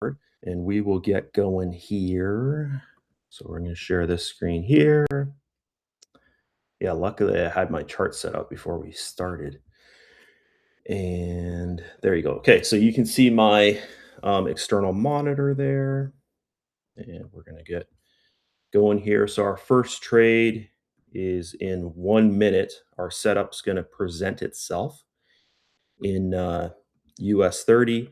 and we will get going here. So we're going to share this screen here. Yeah, luckily I had my chart set up before we started. And there you go. Okay, so you can see my external monitor there. And we're going to get going here. So our first trade is in 1 minute. Our setup's going to present itself in US 30.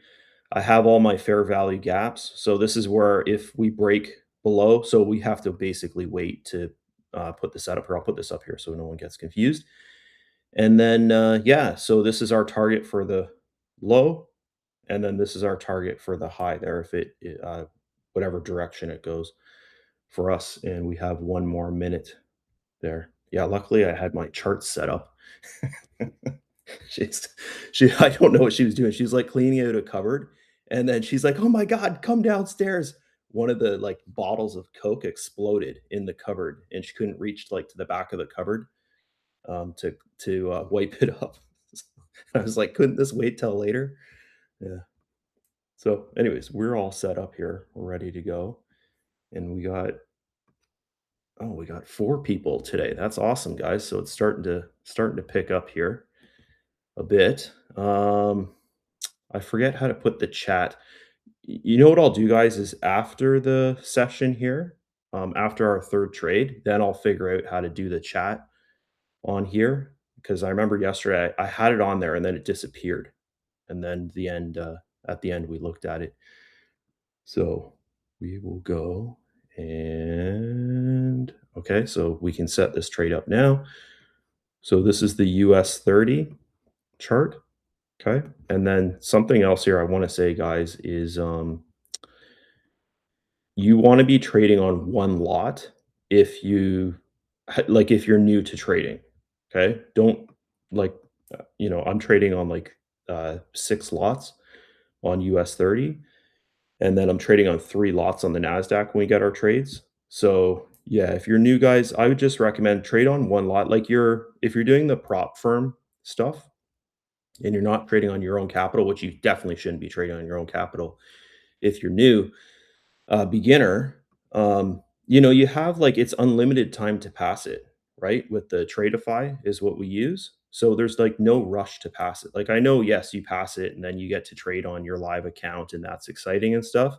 I have all my fair value gaps. So this is where if we break below, so we have to basically wait to put this setup here. I'll put this up here so no one gets confused. And then, yeah, so this is our target for the low. And then this is our target for the high there, if whatever direction it goes for us. And we have one more minute there. Yeah, luckily I had my chart set up. She's I don't know what she was doing. She was, like, cleaning out a cupboard, and then she's like, "Oh my god, come downstairs." One of the, like, bottles of Coke exploded in the cupboard, and she couldn't reach, like, to the back of the cupboard, to wipe it up. I was like, "Couldn't this wait till later?" Yeah. So, anyways, we're all set up here. We're ready to go, and we got 4 people today. That's awesome, guys. So it's starting to pick up here a bit. I forget how to put the chat. You know what I'll do, guys, is after the session here, after our third trade, then I'll figure out how to do the chat on here because I remember yesterday I had it on there and then it disappeared, and then at the end we looked at it. So we will go and okay, so we can set this trade up now. So this is the US 30 chart. Okay. And then something else here I want to say, guys, is you want to be trading on one lot if if you're new to trading. Okay. Don't like, I'm trading on like 6 lots on US 30, and then I'm trading on 3 lots on the NASDAQ when we get our trades. So, yeah, if you're new, guys, I would just recommend trade on one lot. If you're doing the prop firm stuff, and you're not trading on your own capital, which you definitely shouldn't be trading on your own capital if you're new, beginner, you have like it's unlimited time to pass it, right? With the Tradeify is what we use. So there's like no rush to pass it. Like I know, yes, you pass it and then you get to trade on your live account and that's exciting and stuff.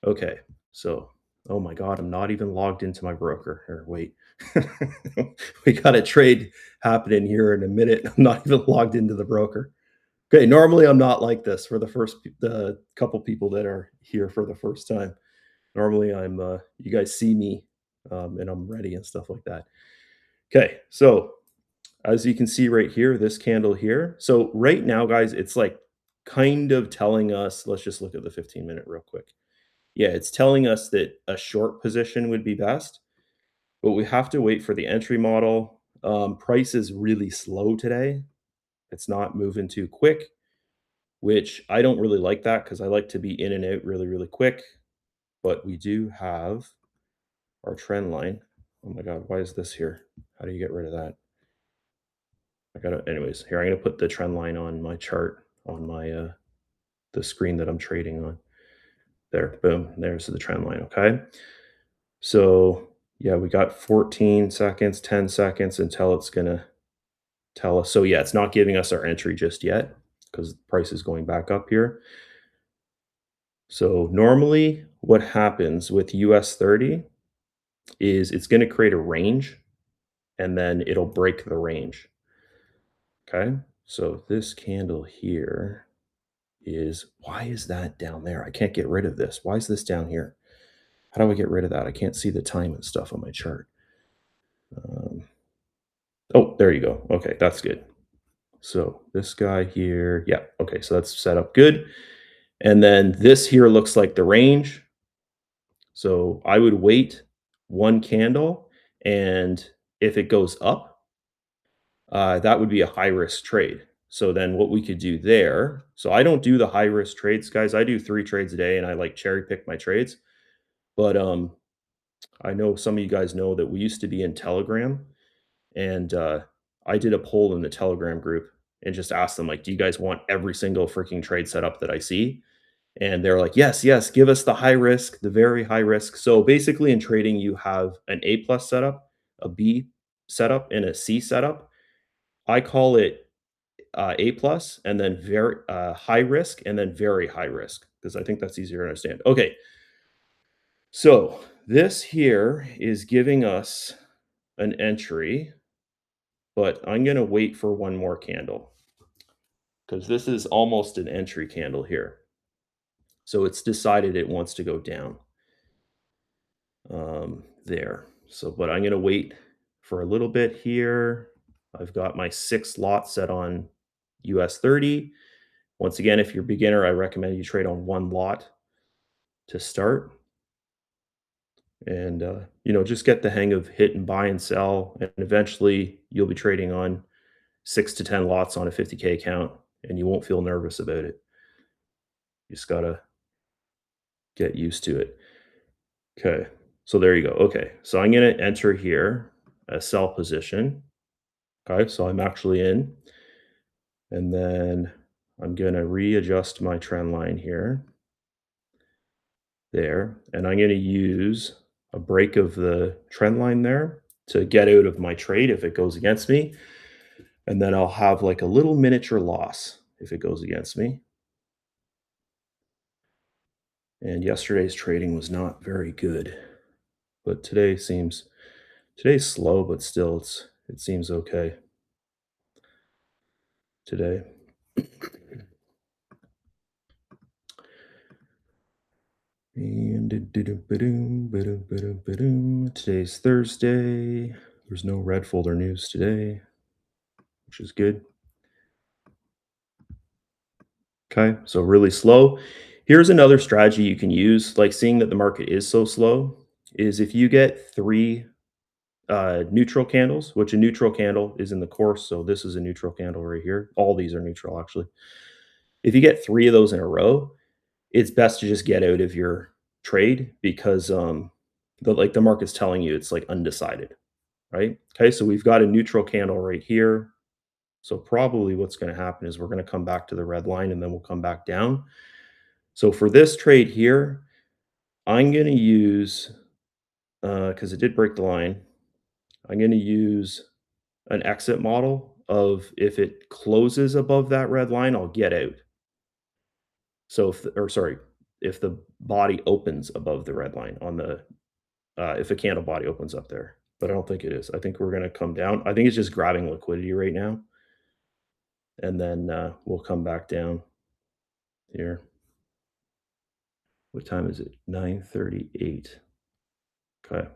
Okay. So, oh my God, I'm not even logged into my broker. Here, wait. We got a trade happening here in a minute. I'm not even logged into the broker. Okay, normally I'm not like this for the couple people that are here for the first time. Normally I'm you guys see me and I'm ready and stuff like that. Okay, so as you can see right here, this candle here. So right now, guys, it's like kind of telling us, let's just look at the 15-minute real quick. Yeah, it's telling us that a short position would be best, but we have to wait for the entry model. Price is really slow today. It's not moving too quick, which I don't really like that because I like to be in and out really, really quick. But we do have our trend line. Oh my God, why is this here? How do you get rid of that? Anyways, here, I'm gonna put the trend line on my chart on my the screen that I'm trading on. There, boom, there's the trend line. Okay. So yeah, we got 14 seconds, 10 seconds until it's gonna tell us. So yeah, it's not giving us our entry just yet because the price is going back up here. So normally what happens with US 30 is it's going to create a range and then it'll break the range. Okay. So this candle here why is that down there? I can't get rid of this. Why is this down here? How do I get rid of that? I can't see the time and stuff on my chart. Oh, there you go. Okay, that's good. So this guy here, yeah. Okay, so that's set up good. And then this here looks like the range. So I would wait one candle, and if it goes up, that would be a high risk trade. So then what we could do there, so I don't do the high risk trades, guys. I do 3 trades a day and I like cherry pick my trades. But I know some of you guys know that we used to be in Telegram, and I did a poll in the Telegram group and just asked them like, do you guys want every single freaking trade setup that I see? And they're like, "Yes, yes, give us the high risk, the very high risk." So basically in trading, you have an A plus setup, a B setup, and a C setup. I call it A plus, and then very high risk, and then very high risk because I think that's easier to understand. Okay, so this here is giving us an entry, but I'm going to wait for one more candle because this is almost an entry candle here. So it's decided it wants to go down there. So, but I'm going to wait for a little bit here. I've got my 6 lot set on US 30. Once again, if you're a beginner, I recommend you trade on one lot to start and just get the hang of hit and buy and sell, and eventually you'll be trading on 6 to 10 lots on a 50K account and you won't feel nervous about it. You just got to get used to it. Okay, so there you go. Okay, so I'm going to enter here a sell position. Okay, so I'm actually in, and then I'm going to readjust my trend line here, there, and I'm going to use a break of the trend line there to get out of my trade if it goes against me. And then I'll have like a little miniature loss if it goes against me. And yesterday's trading was not very good, but today's slow, but still it seems okay today. And today's Thursday. There's no red folder news today, which is good. Okay, so really slow. Here's another strategy you can use, like seeing that the market is so slow, is if you get three neutral candles, which a neutral candle is in the course. So this is a neutral candle right here. All these are neutral actually. If you get three of those in a row, it's best to just get out of your trade because the market's telling you it's like undecided, right? Okay, so we've got a neutral candle right here. So probably what's going to happen is we're going to come back to the red line and then we'll come back down. So for this trade here, I'm going to use because it did break the line. I'm going to use an exit model of if it closes above that red line, I'll get out. So if the body opens above the red line on the if a candle body opens up there, but I don't think it is. I think we're going to come down. I think it's just grabbing liquidity right now, and then we'll come back down here. What time is it? 9:38. Okay.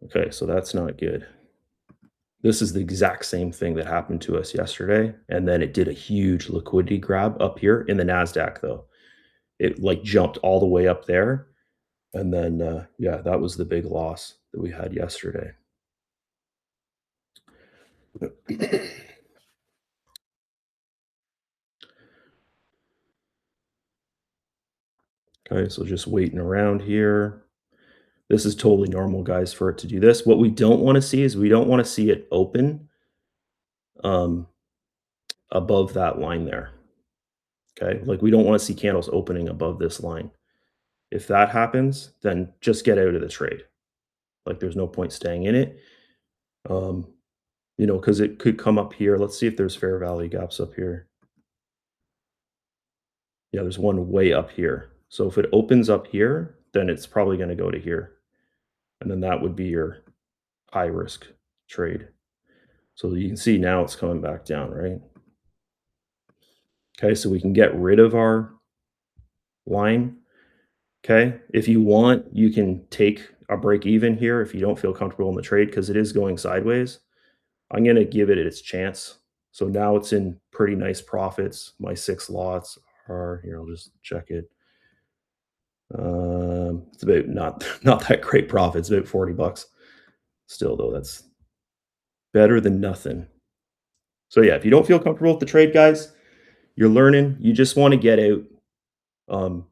Okay, so that's not good. This is the exact same thing that happened to us yesterday, and then it did a huge liquidity grab up here in the Nasdaq though. It like jumped all the way up there, and then yeah, that was the big loss that we had yesterday. Okay, so just waiting around here. This is totally normal, guys, for it to do this. What we don't want to see is we don't want to see it open um, above that line there. Okay, like we don't want to see candles opening above this line. If that happens, then just get out of the trade. Like there's no point staying in it. Um, because it could come up here. Let's see if there's fair value gaps up here. Yeah, there's one way up here. So if it opens up here, then it's probably going to go to here. And then that would be your high risk trade. So you can see now it's coming back down, right? Okay, so we can get rid of our line. Okay, if you want, you can take a break even here if you don't feel comfortable in the trade because it is going sideways. I'm going to give it its chance. So now it's in pretty nice profits. My 6 lots are here. I'll just check it. It's about not that great profit. It's about $40. Still though, that's better than nothing. So yeah, if you don't feel comfortable with the trade, guys, you're learning. You just want to get out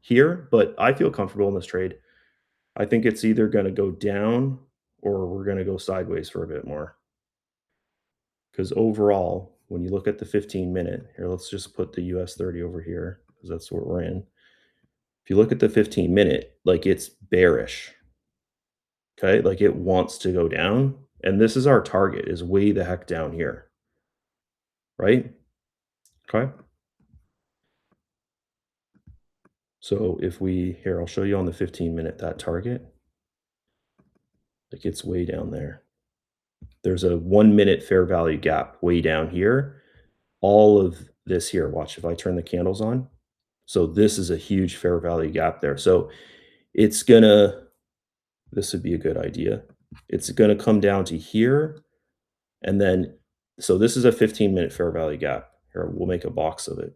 here, but I feel comfortable in this trade. I think it's either going to go down or we're going to go sideways for a bit more. Because overall, when you look at the 15-minute, here, let's just put the US 30 over here. because that's what we're in. If you look at the 15-minute, like, it's bearish, okay? Like, it wants to go down, and this is our target, is way the heck down here, right? Okay? So if we here, I'll show you on the 15-minute that target, like, it's way down there. There's a 1-minute fair value gap way down here. All of this here, watch if I turn the candles on. So this is a huge fair value gap there. So it's gonna this would be a good idea. It's gonna come down to here, and then so this is a 15-minute fair value gap. Here, we'll make a box of it,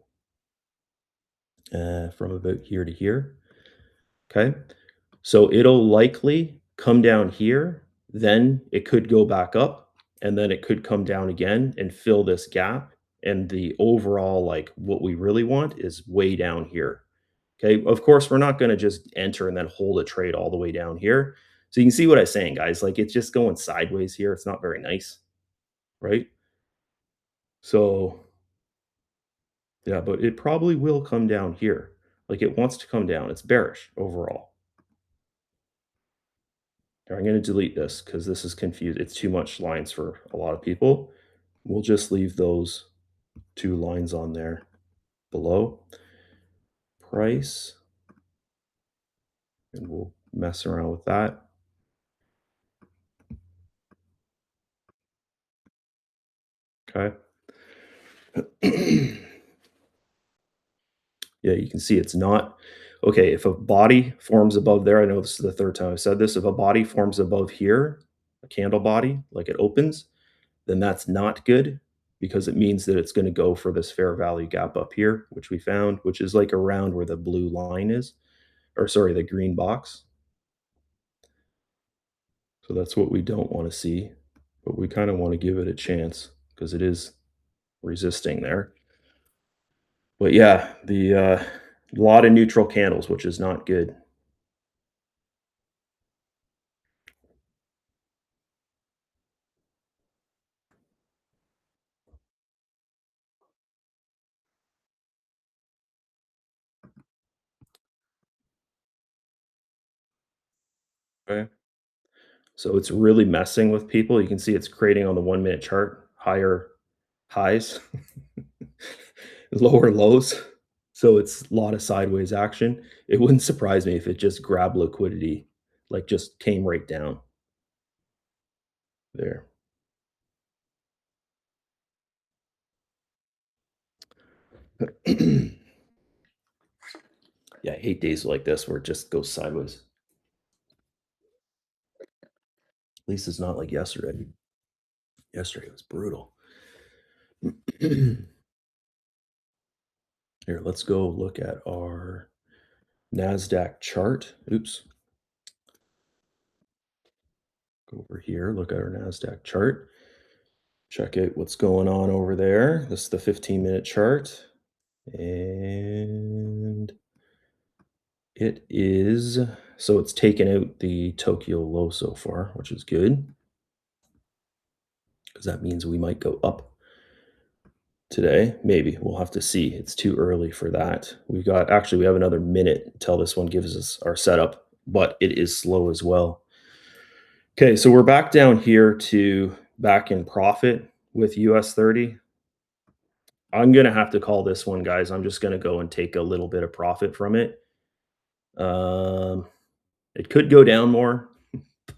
from about here to here, okay? So it'll likely come down here, then it could go back up, and then it could come down again and fill this gap, and the overall, like, what we really want is way down here, okay? Of course, we're not gonna just enter and then hold a trade all the way down here. So you can see what I'm saying, guys, like, it's just going sideways here, it's not very nice, right? So, yeah, but it probably will come down here. Like, it wants to come down, it's bearish overall. I'm going to delete this because this is confused. It's too much lines for a lot of people. We'll just leave those 2 lines on there below. Price, and we'll mess around with that. Okay. Yeah, you can see it's not okay. If a body forms above there, I know this is the third time I said this. If a body forms above here, a candle body, like it opens, then that's not good because it means that it's going to go for this fair value gap up here, which we found, which is like around where the blue line is, or sorry, the green box. So that's what we don't want to see, but we kind of want to give it a chance because it is resisting there. But yeah, the lot of neutral candles, which is not good. Okay. So it's really messing with people. You can see it's creating on the 1-minute chart higher highs, lower lows. So it's a lot of sideways action. It wouldn't surprise me if it just grabbed liquidity, like just came right down there. Yeah, I hate days like this where it just goes sideways. At least it's not like yesterday. Yesterday was brutal. Here, let's go look at our NASDAQ chart. Oops. Go over here, look at our NASDAQ chart. Check out what's going on over there. This is the 15-minute chart. And it is so it's taken out the Tokyo low so far, which is good because that means we might go up today. Maybe we'll have to see. It's too early for that. We have another minute until this one gives us our setup, but it is slow as well. Okay, so we're back down here to back in profit with US 30. I'm gonna have to call this one, guys. I'm just gonna go and take a little bit of profit from it. Um, it could go down more,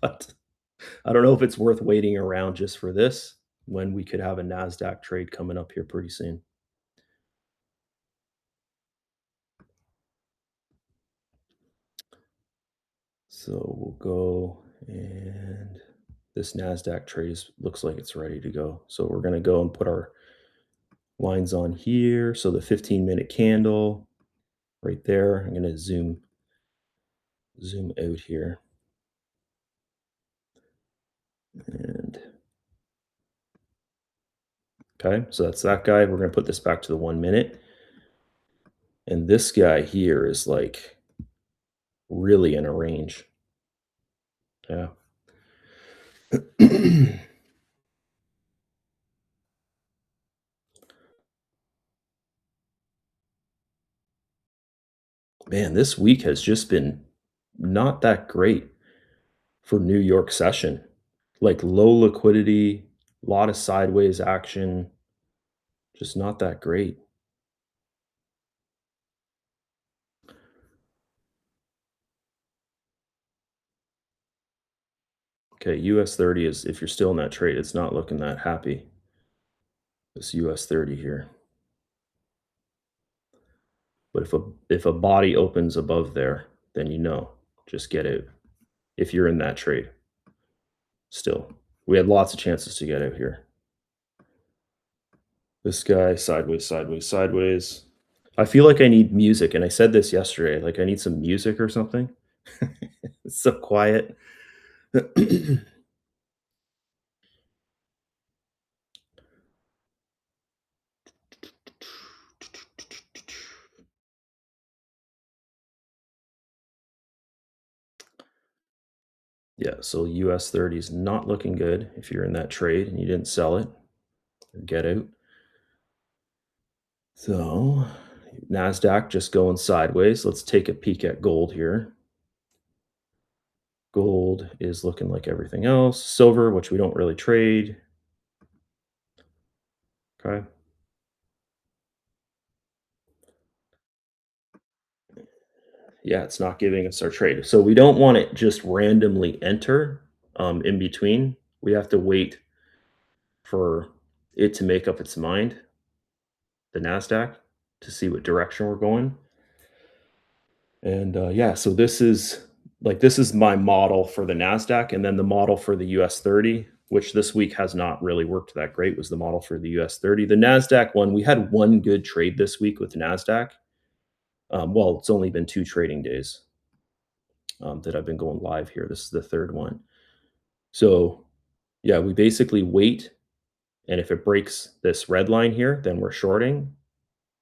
but I don't know if it's worth waiting around just for this when we could have a NASDAQ trade coming up here pretty soon. So we'll go and this NASDAQ trade looks like it's ready to go. So we're going to go and put our lines on here. So the 15-minute candle right there. I'm going to zoom out here. And okay, so that's that guy. We're going to put this back to the 1-minute. And this guy here is like really in a range. Yeah. Man, this week has just been not that great for New York session. Like low liquidity, a lot of sideways action, just not that great. Okay, US 30 is if you're still in that trade, it's not looking that happy. This US 30 here. But if a body opens above there, then you know, just get out if you're in that trade still. We had lots of chances to get out here. This guy sideways, sideways, sideways. I feel like I need music, and I said this yesterday, like I need some music or something. It's so quiet. Yeah, so US 30 is not looking good if you're in that trade and you didn't sell it or get out. So, NASDAQ just going sideways. Let's take a peek at gold here. Gold is looking like everything else. Silver, which we don't really trade. Okay. Yeah, it's not giving us our trade. So we don't want to just randomly enter in between. We have to wait for it to make up its mind, the NASDAQ, to see what direction we're going. And yeah, so this is my model for the Nasdaq, and then the model for the US 30, which this week has not really worked that great, was the model for the US 30. The Nasdaq one, we had one good trade this week with the Nasdaq. Well, it's only been 2 trading days that I've been going live here. This is the third one. So yeah, we basically wait, and if it breaks this red line here, then we're shorting.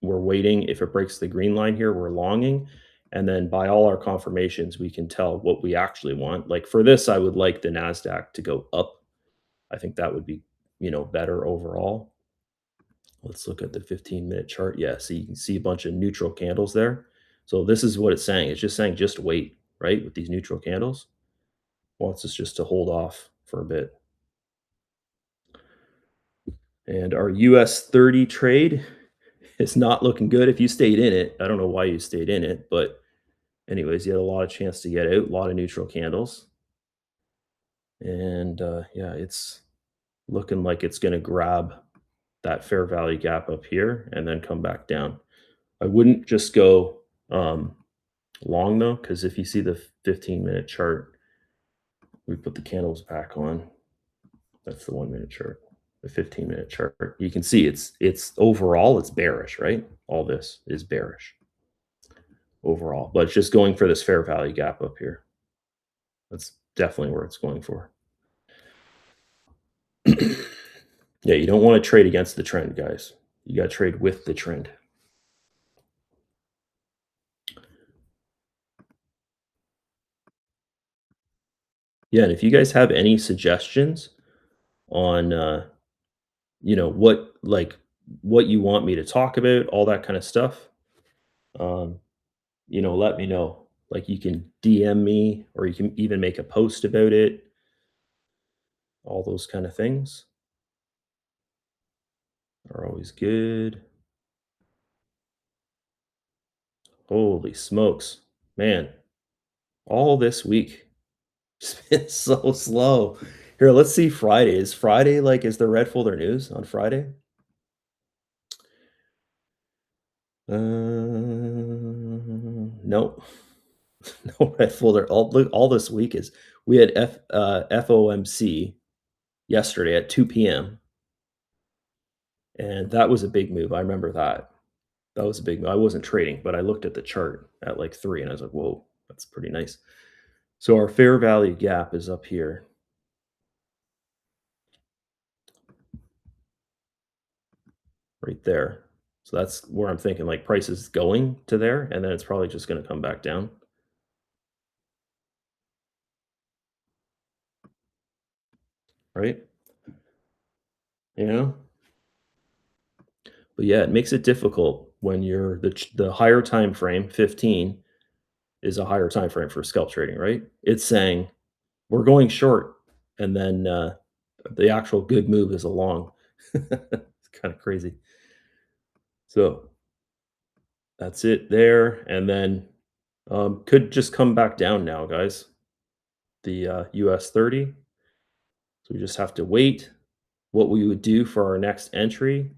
We're waiting. If it breaks the green line here, we're longing. And then by all our confirmations, we can tell what we actually want. Like for this, I would like the NASDAQ to go up. I think that would be, better overall. Let's look at the 15-minute chart. Yeah, so you can see a bunch of neutral candles there. So this is what it's saying. It's just saying just wait, right? With these neutral candles. Wants us just to hold off for a bit. And our US 30 trade is not looking good. If you stayed in it, I don't know why you stayed in it, but anyways, you had a lot of chance to get out, a lot of neutral candles. And yeah, it's looking like it's going to grab that fair value gap up here and then come back down. I wouldn't just go long though, because if you see the 15-minute chart, we put the candles back on. That's the 1 minute chart. The 15-minute chart. You can see it's overall it's bearish, right? All this is bearish overall, but it's just going for this fair value gap up here. That's definitely where it's going for. Yeah, you don't want to trade against the trend, guys. You got to trade with the trend. Yeah, and if you guys have any suggestions on what you want me to talk about, all that kind of stuff, um, let me know. Like you can DM me or you can even make a post about it, all those kind of things are always good. Holy smokes. Man, all this week it's been so slow. Here, let's see Friday. Is Friday like is the red folder news on Friday? Nope. No red folder. All this week is we had FOMC yesterday at 2 p.m. and that was a big move. I remember that. That was a big move. I wasn't trading, but I looked at the chart at like 3 and I was like, "Whoa, that's pretty nice." So our fair value gap is up here right there. So that's where I'm thinking like price is going to there and then it's probably just going to come back down, right? You know? But yeah, it makes it difficult when you're the higher time frame, 15. is a higher time frame for scalp trading, right? It's saying we're going short, and then the actual good move is a long. It's kind of crazy. So that's it there, and then could just come back down now, guys. The US 30. So we just have to wait. What we would do for our next entry,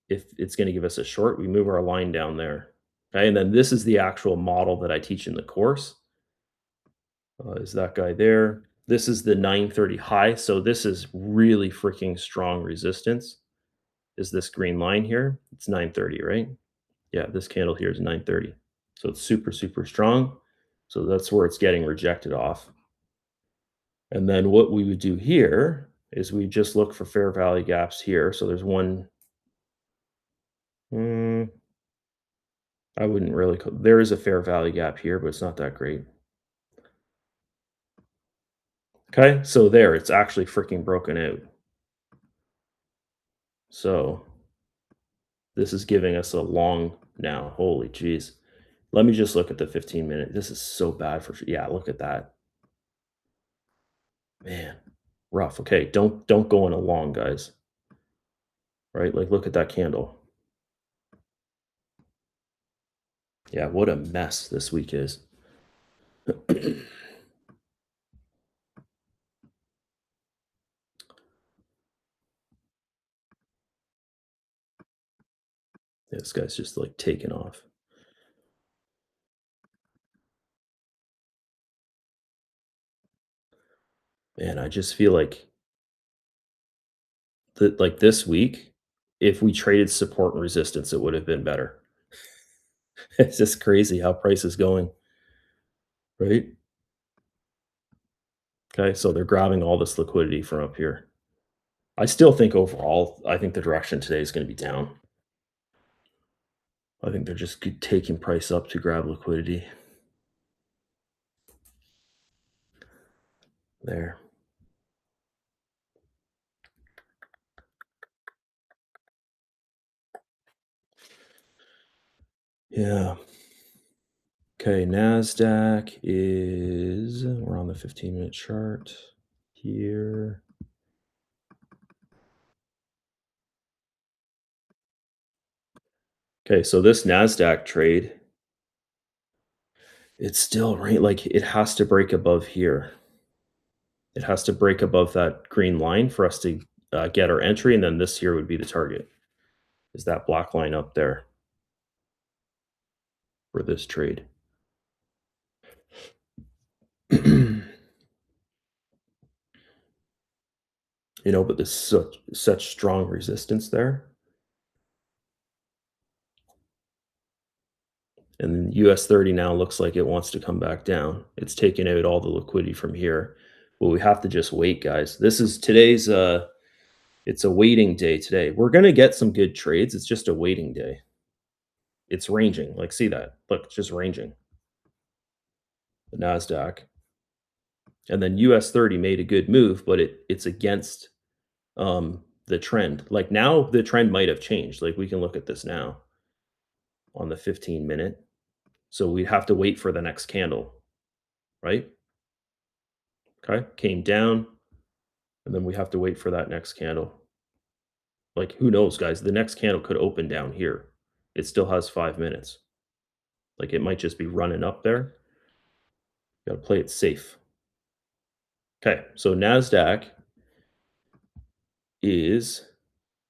if it's going to give us a short, we move our line down there. Okay, and then this is the actual model that I teach in the course. Is that guy there? This is the 930 high. So this is really freaking strong resistance. Is this green line here? It's 930, right? Yeah, this candle here is 930. So it's super, super strong. So that's where it's getting rejected off. And then what we would do here is we just look for fair value gaps here. So there's one, mm, I wouldn't really, there is a fair value gap here, but it's not that great. Okay, so there, it's actually freaking broken out. So this is giving us a long now. Holy jeez. Let me just look at the 15-minute. This is so bad for, yeah, look at that. Man, rough. Okay, don't go in a long, guys. Right? Like look at that candle. Yeah, what a mess this week is. This guy's just like taking off. Man, I just feel like this week, if we traded support and resistance, it would have been better. It's just crazy how price is going, right? Okay, so they're grabbing all this liquidity from up here. I still think overall, I think the direction today is going to be down. I think they're just taking price up to grab liquidity. There. Yeah. Okay, NASDAQ is, we're on the 15-minute chart here. Okay, so this NASDAQ trade, it's still right, like it has to break above here. It has to break above that green line for us to get our entry, and then this here would be the target. Is that black line up there for this trade? But there's such strong resistance there. And US 30 now looks like it wants to come back down. It's taking out all the liquidity from here. Well, we have to just wait, guys. This is today's it's a waiting day today. We're gonna get some good trades. It's just a waiting day. It's ranging. Like, see that? Look, it's just ranging. The NASDAQ. And then US 30 made a good move, but it's against the trend. Like now the trend might have changed. Like we can look at this now on the 15-minute. So we'd have to wait for the next candle, right? Okay, came down, and then we have to wait for that next candle. Like, who knows, guys? The next candle could open down here. It still has 5 minutes. Like, it might just be running up there. Got to play it safe. Okay, so NASDAQ is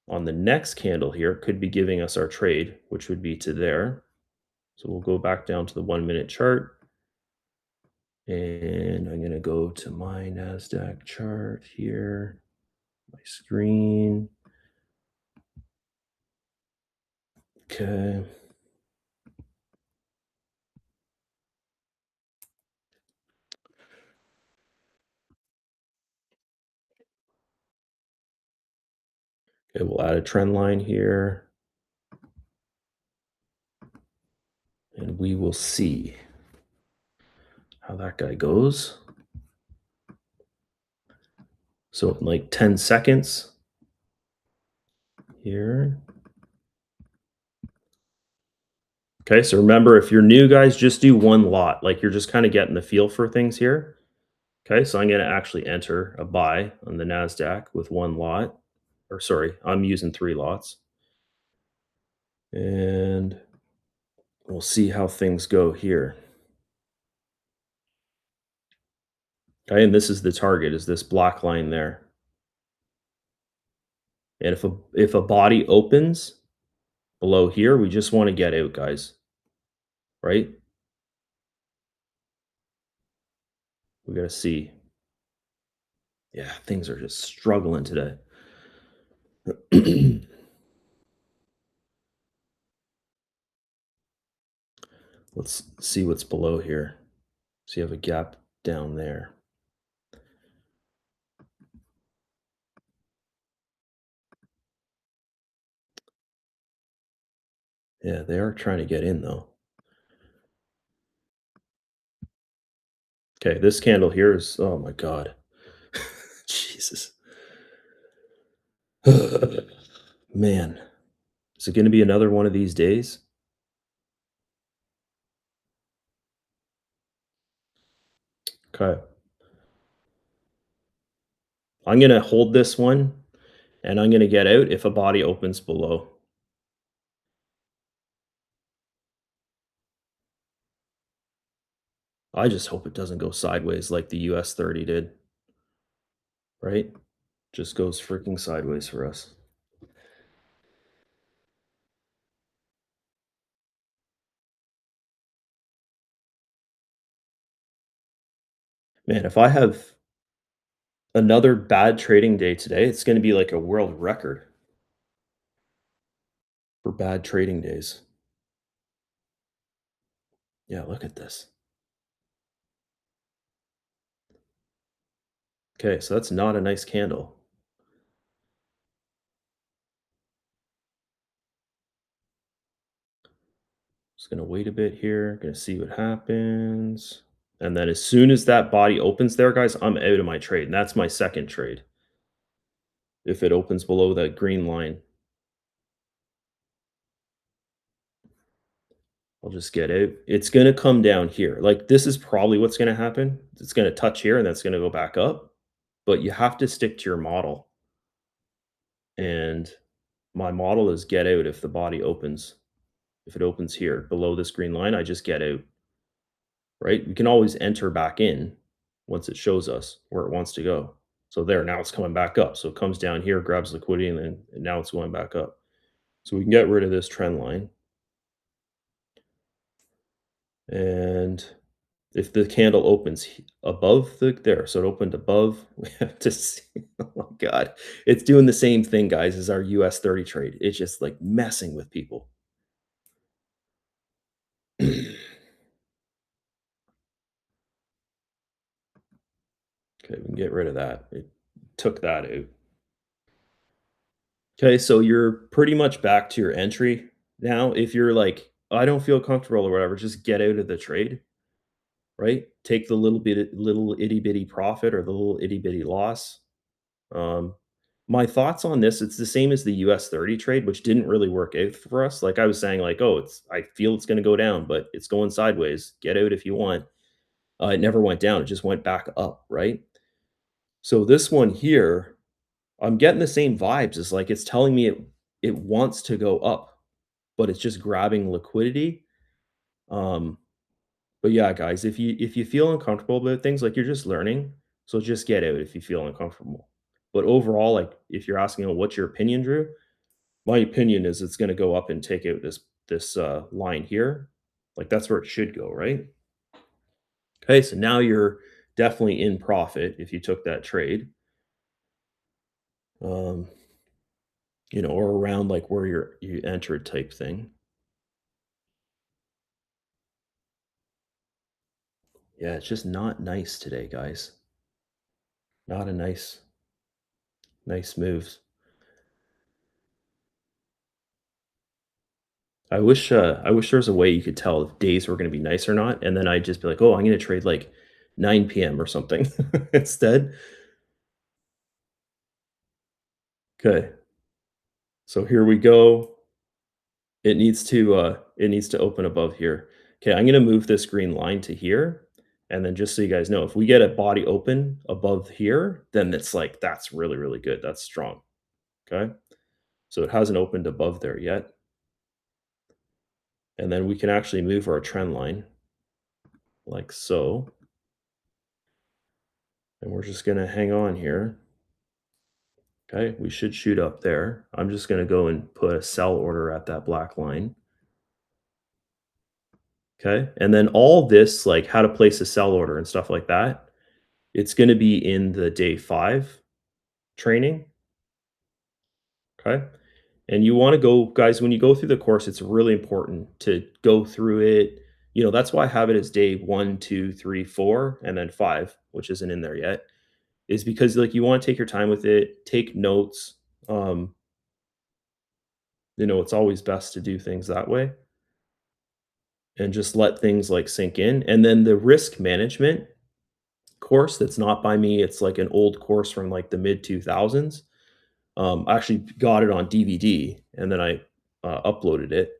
on the next candle here, could be giving us our trade, which would be to there. So we'll go back down to the 1-minute chart. And I'm going to go to my NASDAQ chart here, my screen. Okay. Okay, we'll add a trend line here. And we will see how that guy goes. So in like 10 seconds here. Okay, so remember, if you're new, guys, just do one lot. Like you're just kind of getting the feel for things here. Okay, so I'm going to actually enter a buy on the NASDAQ with one lot. Or sorry, I'm using three lots. And we'll see how things go here. Okay, and this is the target, is this black line there. And if a body opens below here, we just want to get out, guys. Right? We got to see. Yeah, things are just struggling today. Let's see what's below here. So you have a gap down there. Yeah, they are trying to get in though. Okay, this candle here is, oh my god. Jesus. Man, is it going to be another one of these days? Okay. I'm going to hold this one and I'm going to get out if a body opens below. I just hope it doesn't go sideways like the US 30 did, right? Just goes freaking sideways for us. Man, if I have another bad trading day today, it's going to be like a world record for bad trading days. Yeah, look at this. Okay, so that's not a nice candle. Just gonna wait a bit here, gonna see what happens. And then as soon as that body opens there, guys, I'm out of my trade. And that's my second trade. If it opens below that green line, I'll just get out. It's gonna come down here. Like this is probably what's gonna happen. It's gonna touch here and that's gonna go back up. But you have to stick to your model. And my model is get out if the body opens. If it opens here below this green line, I just get out. Right? We can always enter back in once it shows us where it wants to go. So there, now it's coming back up. So it comes down here, grabs liquidity, and now it's going back up. So we can get rid of this trend line. And if the candle opens above there, so it opened above, we have to see. Oh my God. It's doing the same thing, guys, as our US 30 trade. It's just like messing with people. Okay, we can get rid of that. It took that out. Okay, so you're pretty much back to your entry now. If you're like, I don't feel comfortable or whatever, just get out of the trade, right? Take the little itty bitty profit or the little itty bitty loss. Um, my thoughts on this, it's the same as the US 30 trade, which didn't really work out for us. Like I was saying, like, oh, I feel it's going to go down, but it's going sideways. Get out if you want. It never went down, it just went back up, right? So this one here, I'm getting the same vibes. It's like it's telling me it wants to go up, but it's just grabbing liquidity. Um, but yeah, guys, if you feel uncomfortable about things, like you're just learning, so just get out if you feel uncomfortable. But overall, like if you're asking, what's your opinion, Drew? My opinion is it's going to go up and take out this line here. Like that's where it should go, right? Okay, so now you're definitely in profit if you took that trade. Um, or around like where you entered type thing. Yeah, it's just not nice today, guys. Not a nice moves. I wish there was a way you could tell if days were gonna be nice or not, and then I'd just be like, "Oh, I'm gonna trade like 9 PM or something instead." Okay, so here we go. it needs to open above here. Okay, I'm gonna move this green line to here, and then just so you guys know, if we get a body open above here, then it's like that's really, really good. That's strong. Okay. So it hasn't opened above there yet. And then we can actually move our trend line like so. And we're just gonna hang on here. Okay, we should shoot up there. I'm just gonna go and put a sell order at that black line. Okay. And then all this, like how to place a sell order and stuff like that, it's gonna be in the day 5 training. Okay. And you wanna go guys, when you go through the course, it's really important to go through it. That's why I have it as day 1, 2, 3, 4, and then 5, which isn't in there yet, is because, like, you wanna take your time with it, take notes. Um, it's always best to do things that way and just let things, like, sink in. And then the risk management course that's not by me, it's like an old course from, like, the mid 2000s. I actually got it on DVD, and then I, uploaded it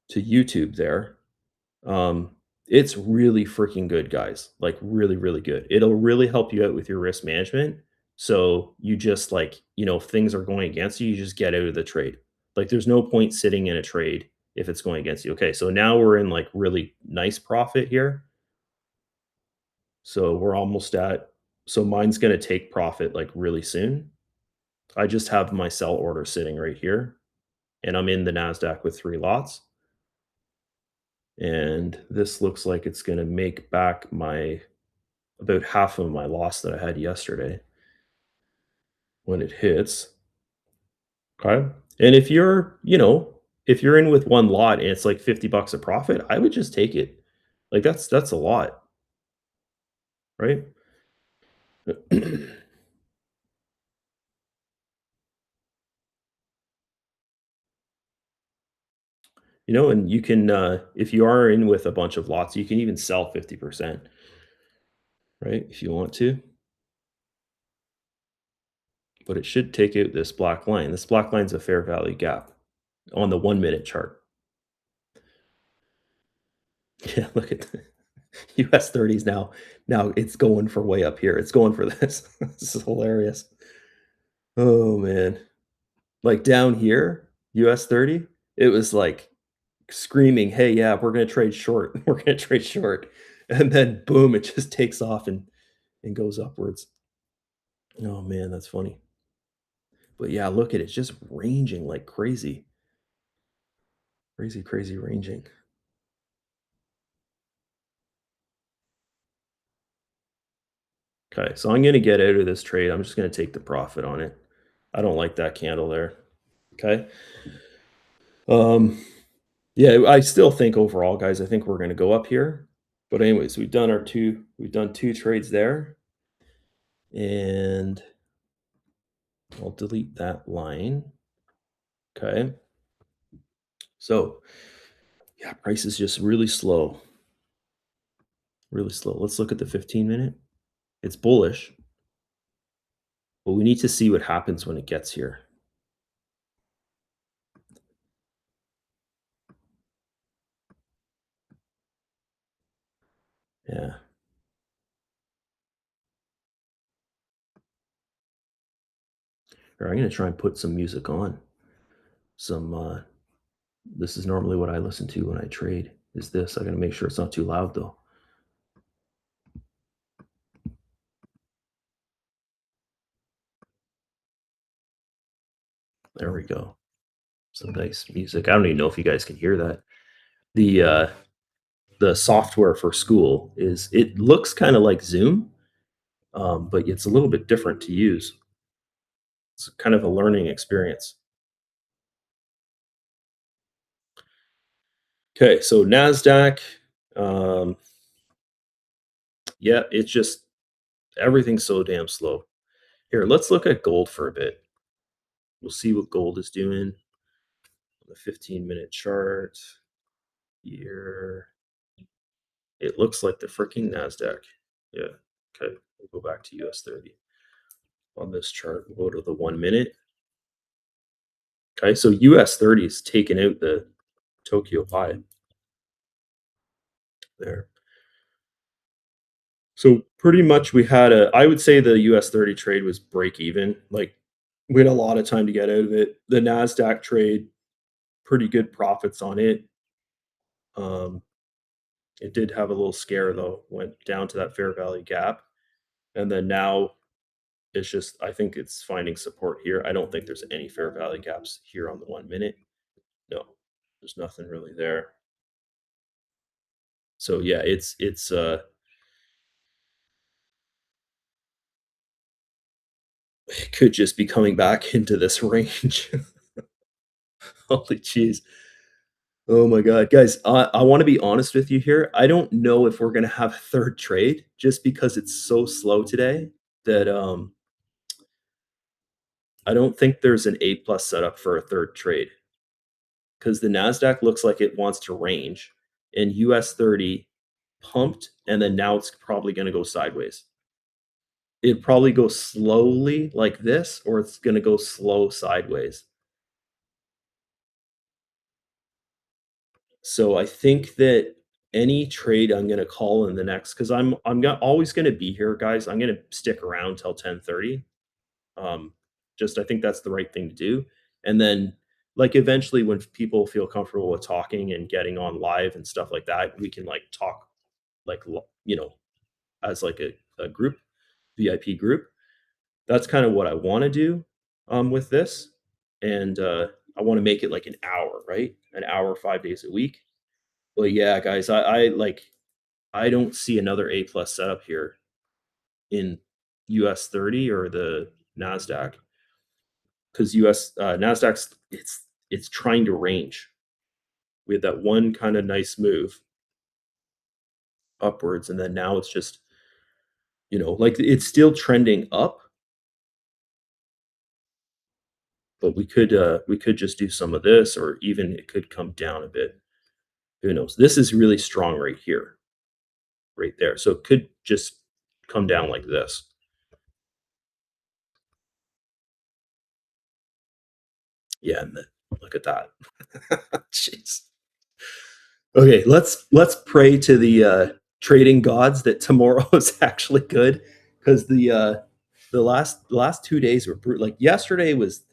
to YouTube there. Um, it's really freaking good, guys, like, really, really good. It'll really help you out with your risk management, so you just, like, if things are going against you, you just get out of the trade. Like, there's no point sitting in a trade if it's going against you. Okay, so now we're in, like, really nice profit here. So we're almost at so mine's gonna take profit, like, really soon. I just have my sell order sitting right here, and I'm in the Nasdaq with 3 lots, and this looks like it's gonna make back my about half of my loss that I had yesterday when it hits. Okay. And if you're in with 1 lot and it's like 50 bucks a profit, I would just take it. Like, that's a lot, right? And you can, if you are in with a bunch of lots, you can even sell 50%, right? If you want to, but it should take out this black line. This black line's a fair value gap on the 1-minute chart. Yeah, look at the US 30s now. Now it's going for way up here. It's going for this. This is hilarious. Oh man. Like down here, US 30, it was like screaming, "Hey, yeah, we're gonna trade short. We're gonna trade short." And then boom, it just takes off and goes upwards. Oh man, that's funny. But yeah, look at it, it's just ranging like crazy. Crazy, crazy ranging. Okay, so I'm gonna get out of this trade. I'm just gonna take the profit on it. I don't like that candle there. Okay. Um, yeah, I still think overall, guys, I think we're gonna go up here. But anyways, we've done 2 trades there, and I'll delete that line. Okay. So, yeah, price is just really slow, really slow. Let's look at the 15-minute. It's bullish, but we need to see what happens when it gets here. Yeah. Or I'm gonna try and put some music on. Some This is normally what I listen to when I trade. Is this? I gotta make sure it's not too loud though. There we go. Some nice music. I don't even know if you guys can hear that. The the software for school is it looks kind of like Zoom, but it's a little bit different to use. It's kind of a learning experience. Okay, so Nasdaq, um, yeah, it's just everything's so damn slow. Here, let's look at gold for a bit. We'll see what gold is doing on the 15-minute chart here. It looks like the freaking Nasdaq. Yeah. Okay, we'll go back to US 30 on this chart. We'll go to the 1 minute. Okay, so US 30 is taking out the Tokyo high there. So pretty much we had a I would say the US 30 trade was break even. Like we had a lot of time to get out of it. The Nasdaq trade, pretty good profits on it. Um, it did have a little scare though, went down to that fair value gap. And then now it's just I think it's finding support here. I don't think there's any fair value gaps here on the 1 minute. No, there's nothing really there. So yeah, it's it could just be coming back into this range. Holy jeez. Oh my god, guys, I wanna be honest with you here. I don't know if we're gonna have a 3rd trade just because it's so slow today that, I don't think there's an A plus setup for a 3rd trade because the Nasdaq looks like it wants to range, and US 30 pumped, and then now it's probably gonna go sideways. It'd probably go slowly like this, or it's gonna go slow sideways. So I think that any trade I'm gonna call in the next because I'm go always gonna be here, guys. I'm gonna stick around till 10:30. Um, just I think that's the right thing to do. And then, like, eventually when people feel comfortable with talking and getting on live and stuff like that, we can, like, talk, like, as, like, a group, VIP group. That's kinda what I wanna do, with this, and, I wanna make it, like, an hour, right? An hour, 5 days a week. But yeah, guys, I don't see another A plus setup here in US 30 or the Nasdaq because US Nasdaq's it's trying to range. We had that one kind of nice move upwards, and then now it's just like it's still trending up, but we could just do some of this, or even it could come down a bit. Who knows? This is really strong right here, right there. So it could just come down like this. Yeah, and look at that. Jeez. Okay, let's pray to the trading gods that tomorrow is actually good because the last 2 days were brutal. Like yesterday was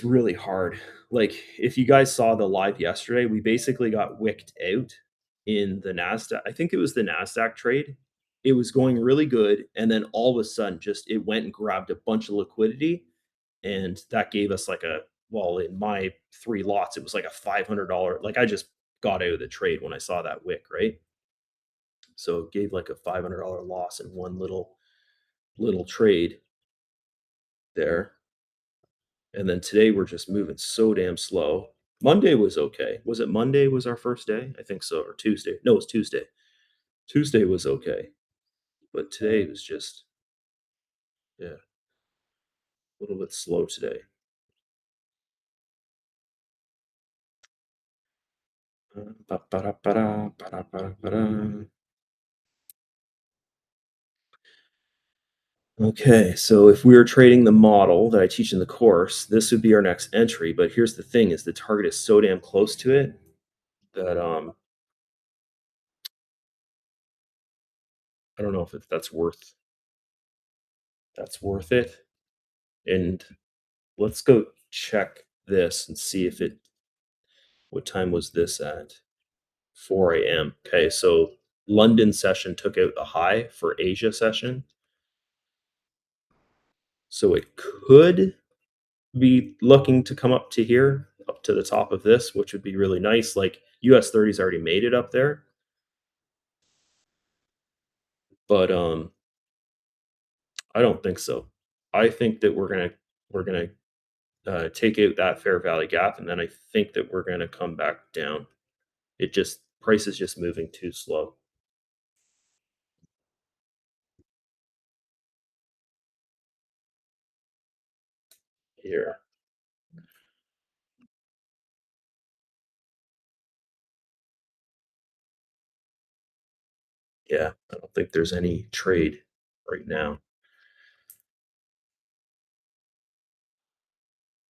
really hard. Like if you guys saw the live yesterday, we basically got wicked out in the Nasdaq. I think it was the Nasdaq trade. It was going really good, and then all of a sudden, just it went and grabbed a bunch of liquidity, and that gave us like a well, in my 3 lots, it was like a $500 like, I just got out of the trade when I saw that wick, right? So, it gave like a $500 loss in one little trade there, and then today we're just moving so damn slow. Monday was okay. Was it Monday was our first day? I think so, or Tuesday. No, it was Tuesday. Tuesday was okay, but today was just, yeah, a little bit slow today. Ba-ba-da-ba-da, ba-da-ba-da-ba-da. Okay, so if we were trading the model that I teach in the course, this would be our next entry. But here's the thing: is the target is so damn close to it that I don't know if that's worth it. And let's go check this and see if it. What time was this at? 4 a.m. Okay, so London session took out the high for Asia session, so it could be looking to come up to here, up to the top of this, which would be really nice. Like US 30's already made it up there, but I don't think so. I think that we're gonna take out that fair value gap, and then I think that we're gonna come back down. It just price is just moving too slow here. Yeah, I don't think there's any trade right now.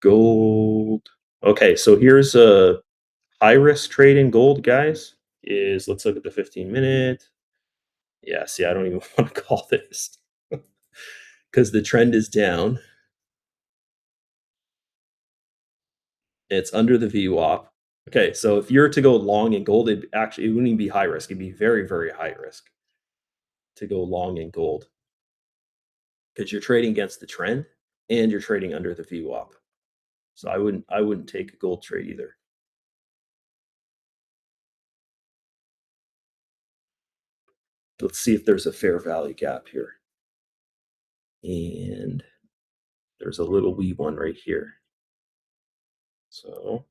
Gold. Okay, so here's a high risk trade in gold, guys. Is let's look at the 15-minute. Yeah, see, I don't even want to call this because the trend is down. It's under the VWAP. Okay, so if you're to go long in gold, it wouldn't even be high risk. It'd be very, very high risk to go long in gold because you're trading against the trend and you're trading under the VWAP. So I wouldn't take a gold trade either. Let's see if there's a fair value gap here. And there's a little wee one right here. So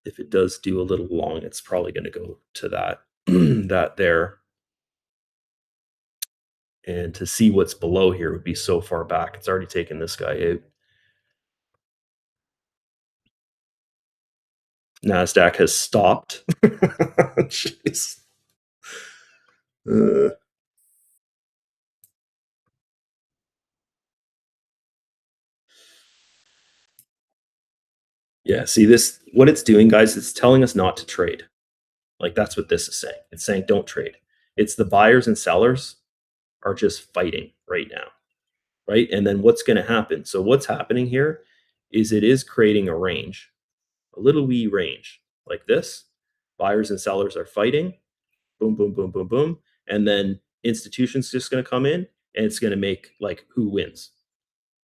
if it does do a little long, it's probably going to go to that that there. And to see what's below here would be so far back. It's already taken this guy out. Nasdaq has stopped. Jeez. Uh, yeah, see this what it's doing, guys, it's telling us not to trade. Like that's what this is saying. It's saying don't trade. It's the buyers and sellers are just fighting right now, right? And then what's going to happen? So what's happening here is it is creating a range, a little wee range like this. Buyers and sellers are fighting. Boom, boom, boom, boom, boom. And then institutions just going to come in and it's going to make like who wins,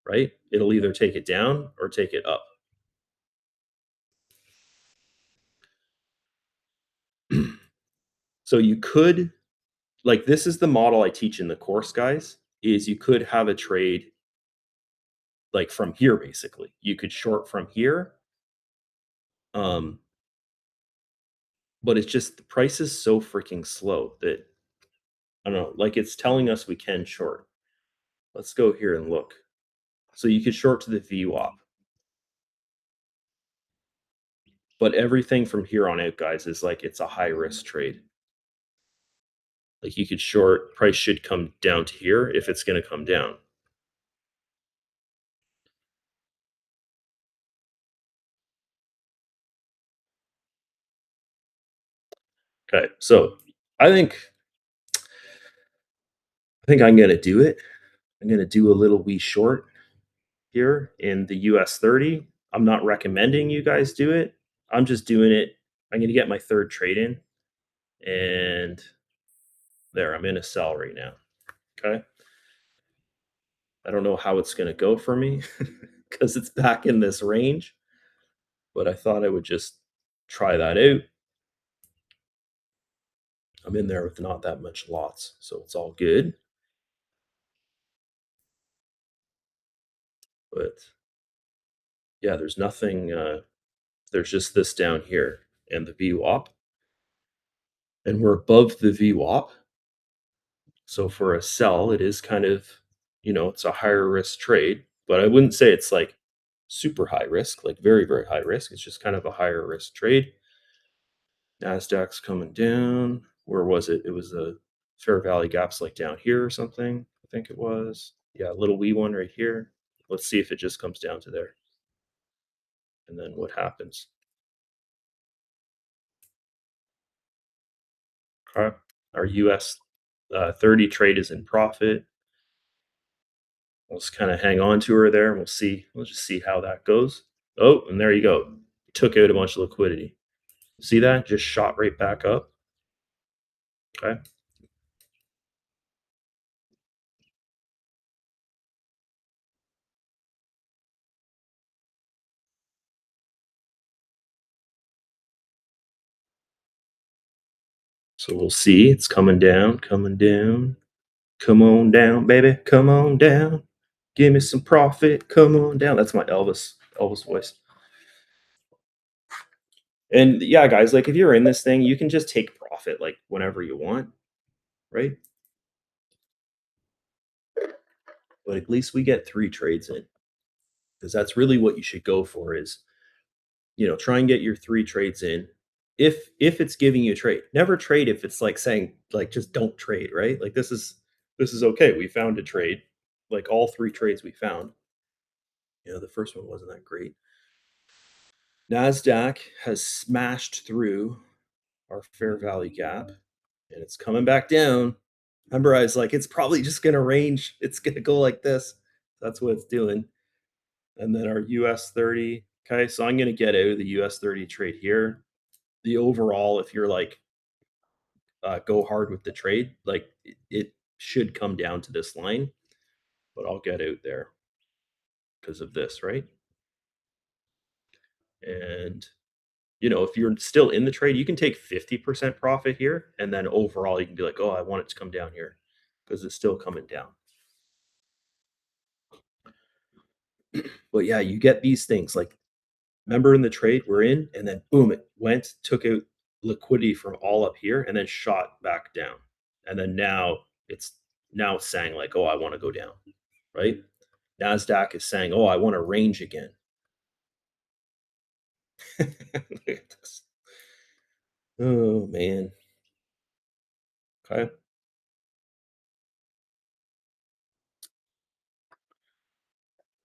right? It'll either take it down or take it up. So you could like this is the model I teach in the course, guys, is you could have a trade like from here basically. You could short from here. Um but it's just the price is so freaking slow that I don't know, like it's telling us we can short. Let's go here and look. So you could short to the VWAP. But everything from here on out, guys, is like it's a high risk trade. Like you could short, price should come down to here if it's going to come down. Okay, so I think I think I'm going to do it. I'm going to do a little wee short here in the US 30. I'm not recommending you guys do it. I'm just doing it. I'm going to get my third trade in and there, I'm in a sell right now. Okay. I don't know how it's going to go for me because it's back in this range, but I thought I would just try that out. I'm in there with not that much lots, so it's all good. But yeah, there's nothing. There's just this down here and the VWAP, and we're above the VWAP. So for a sell, it is kind of, it's a higher risk trade, but I wouldn't say it's like super high risk, like very, very high risk. It's just kind of a higher risk trade. Nasdaq's coming down. Where was it? It was a fair value gaps like down here or something. I think it was. Yeah, a little wee one right here. Let's see if it just comes down to there. And then what happens? Our US 30 trade is in profit. We'll just kind of hang on to her there and we'll see. We'll just see how that goes. Oh, and there you go. Took out a bunch of liquidity. See that? Just shot right back up. Okay. So we'll see. It's coming down, coming down. Come on down, baby. Come on down. Give me some profit. Come on down. That's my Elvis voice. And yeah, guys, like if you're in this thing, you can just take profit like whenever you want, right? But at least we get 3 trades in because that's really what you should go for is, try and get your 3 trades in. If it's giving you a trade. Never trade if it's like saying like just don't trade, right? Like this is okay. We found a trade. Like all 3 trades we found. Yeah, the first one wasn't that great. Nasdaq has smashed through our fair value gap, and it's coming back down. Remember, I was like, it's probably just going to range. It's going to go like this. That's what it's doing. And then our US 30. Okay, so I'm going to get out of the US 30 trade here. The overall, if you're like go hard with the trade, like it should come down to this line, but I'll get out there because of this, right? And if you're still in the trade, you can take 50% profit here, and then overall you can be like, oh, I want it to come down here because it's still coming down. But yeah, you get these things like, remember in the trade we're in, and then boom, it went, took out liquidity from all up here, and then shot back down. And then now it's saying like, oh, I want to go down, right? Nasdaq is saying, oh, I want to range again. Look at this. Oh man. Okay.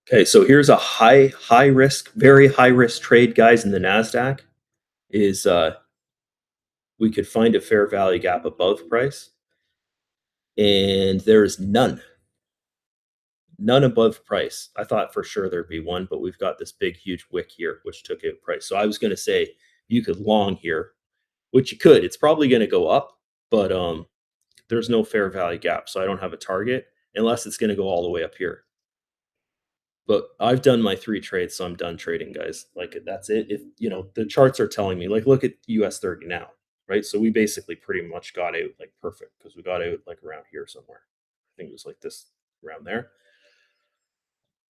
Okay, so here's a high risk, very high risk trade, guys, in the Nasdaq is we could find a fair value gap above price, and there is none above price. I thought for sure there'd be one, but we've got this big huge wick here which took out price. So I was going to say you could long here, which you could. It's probably going to go up, but there's no fair value gap, so I don't have a target unless it's going to go all the way up here. But I've done my 3 trades, so I'm done trading, guys. Like, that's it. If, the charts are telling me, like, look at US 30 now, right? So we basically pretty much got out, like, perfect because we got out, like, around here somewhere. I think it was like this, around there,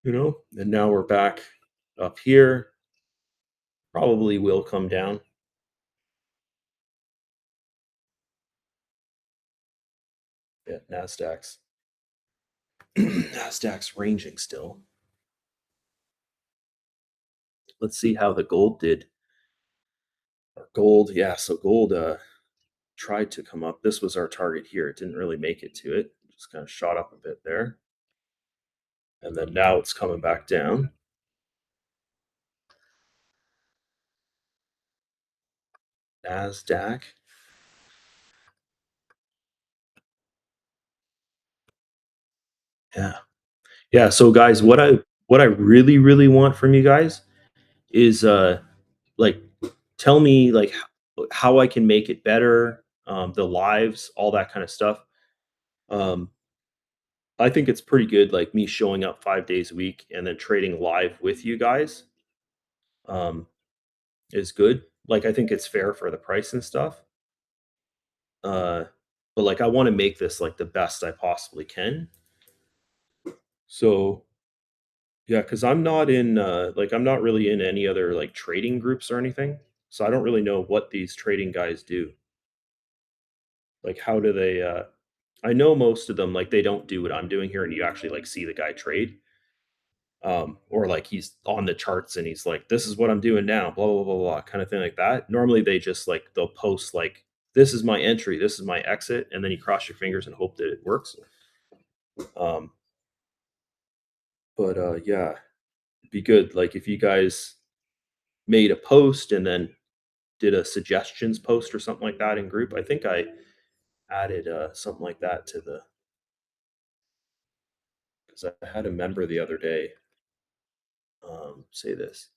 and now we're back up here. Probably will come down. Yeah, NASDAQ's ranging still. Let's see how the gold did. Gold, yeah, so gold tried to come up. This was our target here. It didn't really make it to it. Just kind of shot up a bit there. And then now it's coming back down. NASDAQ. Yeah. Yeah. So guys, what I really, really want from you guys is like tell me like how I can make it better, the lives, all that kind of stuff. Um, I think it's pretty good, like me showing up 5 days a week and then trading live with you guys. Um, is good. Like I think it's fair for the price and stuff. Uh, but like I want to make this like the best I possibly can. So yeah, because I'm not in like I'm not really in any other like trading groups or anything. So I don't really know what these trading guys do. Like how do they I know most of them like they don't do what I'm doing here and you actually like see the guy trade. Or like he's on the charts and he's like, this is what I'm doing now, blah blah blah blah, kind of thing like that. Normally they just like they'll post like this is my entry, this is my exit, and then you cross your fingers and hope that it works. Um, but yeah, it'd be good. Like if you guys made a post and then did a suggestions post or something like that in group. I think I added something like that to the because I had a member the other day say this.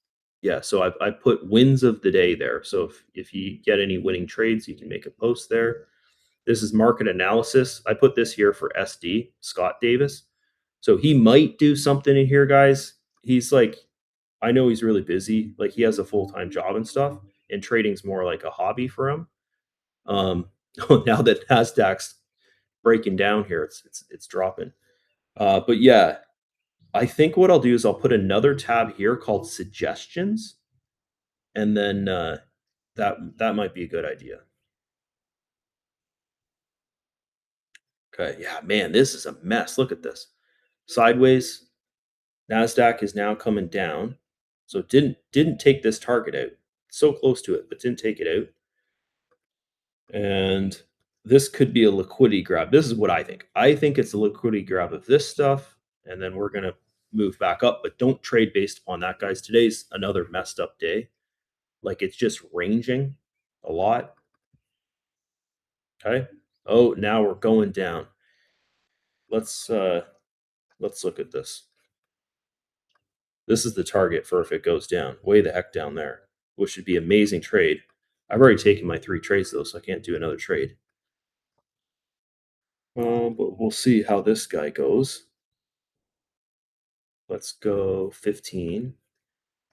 Yeah, so I put wins of the day there. So if you get any winning trades, you can make a post there. This is market analysis. I put this here for SD, Scott Davis. So he might do something in here, guys. He's like, I know he's really busy. Like he has a full time job and stuff, and trading's more like a hobby for him. Now that Nasdaq's breaking down here, it's dropping. But yeah, I think what I'll do is I'll put another tab here called suggestions, and then that might be a good idea. Okay, yeah, man, this is a mess. Look at this. Sideways, Nasdaq is now coming down. So it didn't take this target out. So close to it, but didn't take it out. And this could be a liquidity grab. This is what I think. I think it's a liquidity grab of this stuff, and then we're gonna move back up, but don't trade based upon that, guys. Today's another messed up day. Like it's just ranging a lot. Okay. Oh, now we're going down. Let's uh let's look at this. This is the target for if it goes down. Way the heck down there. Which should be amazing trade. I've already taken my 3 trades though, so I can't do another trade. But we'll see how this guy goes. Let's go 15.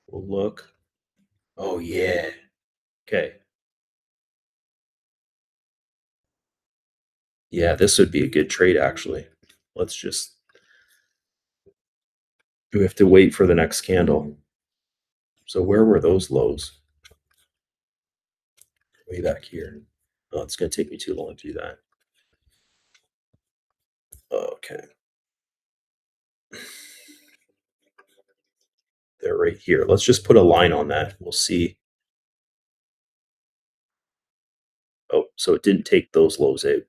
We'll look. Oh yeah. Okay. Yeah, this would be a good trade actually. Let's just we have to wait for the next candle. So where were those lows? Way back here. Oh, it's gonna take me too long to do that. Okay. They're right here. Let's just put a line on that. We'll see. Oh, so it didn't take those lows out.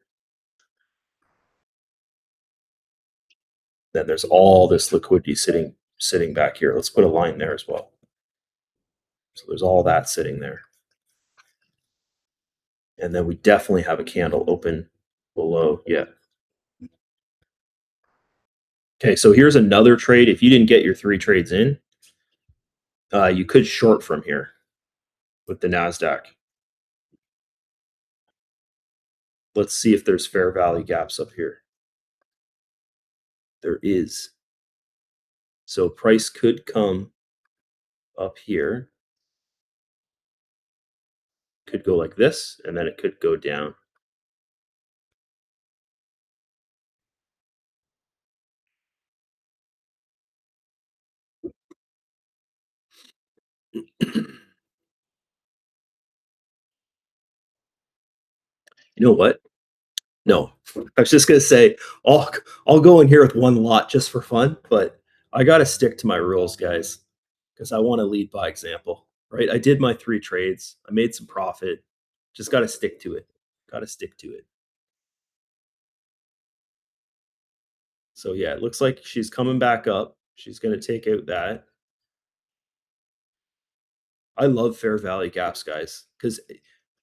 Then there's all this liquidity sitting back here. Let's put a line there as well. So there's all that sitting there. And then we definitely have a candle open below. Yeah. Okay, so here's another trade. If you didn't get your 3 trades in, you could short from here with the NASDAQ. Let's see if there's fair value gaps up here. There is. So price could come up here, could go like this, and then it could go down. You know what? No, I was just gonna say I'll go in here with one lot just for fun, but I got to stick to my rules, guys, because I want to lead by example. Right? I did my 3 trades. I made some profit. Just got to stick to it. Got to stick to it. So yeah, it looks like she's coming back up. She's gonna take out that. I love fair value gaps, guys, because